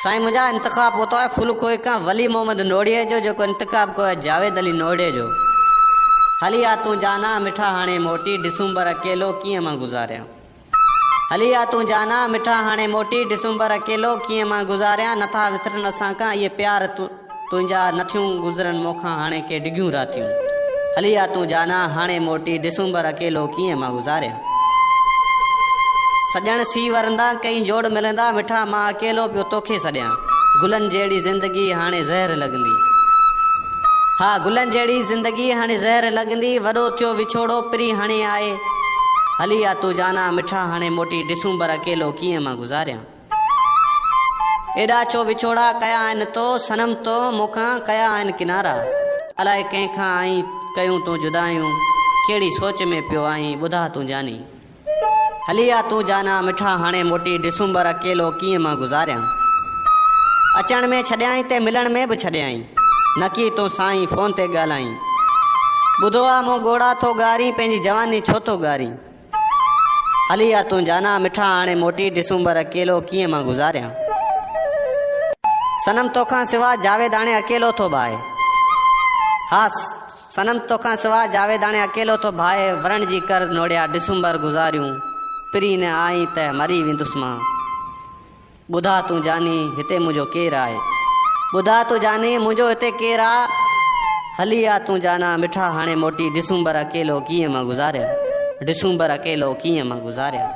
साईं मुझा इंतखाब होतो है फुलको का वली मोहम्मद नोड़िए जो इंतखाब को है जावेद अली नोड़े जो। हलिया तू जाना मिठा हाणे मोटी डिसुम्बर अकेलो किए मां गुजारिया। हलिया तू जाना मिठा हाणे मोटी डिसुम्बर अकेलो किए मां गुजारिया। नथा विसरन असां का ये प्यार तुंहिंजा नथियूं गुज़रन मोखां हाणे के डिघियूं रातियूं। हलिया तू जाना हाणे मोटी डिसुम्बर अकेलो किए मां गुजारिया। सजण सी वरंदा कई जोड़ मिलंदा मिठा मां अकेलो पियो तोखे सॾियां। गुलनि जहिड़ी ज़िंदगी हाणे ज़हर लॻंदी। हा गुलनि जहिड़ी ज़िंदगी हाणे ज़हर लॻंदी। वॾो थियो विछोड़ो पिरी हाणे आए। हलिया तू जाना मिठा हाणे मोटी डिसुम्बर अकेलो कीअं मां गुज़ारियां। एॾा छो विछोड़ा कया आहिनि तो सनम तो मूंखां कया आहिनि किनारा। अलाए कंहिंखां आई कयूं तूं जुदायूं कहिड़ी सोच में पियो आई ॿुधा तूं जानी। हलिया तू जाना मिठा हाणे मोटी डिसुम्बर अकेलो कीअं मां गुज़ारियां। अचण में छॾियाई ते मिलण में बि छॾियाई न की तूं साईं फ़ोन ते ॻाल्हाई। ॿुधो आहे मूं ॻोड़ा थो ॻारी पंहिंजी जवानी छो थो ॻारी। हलिया तू जाना मिठा हाणे मोटी डिसुम्बर अकेलो कीअं मां गुज़ारियां। सनम तोखां सिवा जावेद हाणे अकेलो थो भाए। हा सनम तोखां सिवा जावेद हाणे अकेलो थो भाए। वरण जी कर नोड़िया डिसुम्बर गुज़ारियूं पिरी न आई त मरी वेंदुसि मां। ॿुधा तूं जानी हिते मुंहिंजो केरु आहे। ॿुधा तूं जानी मुंहिंजो हिते केरु आहे। हलिया तू जाना मिठा हाणे मोटी डिसुम्बर अकेलो कीअं मां गुज़ारियां। डिसुम्बर अकेलो कीअं मां गुज़ारियां।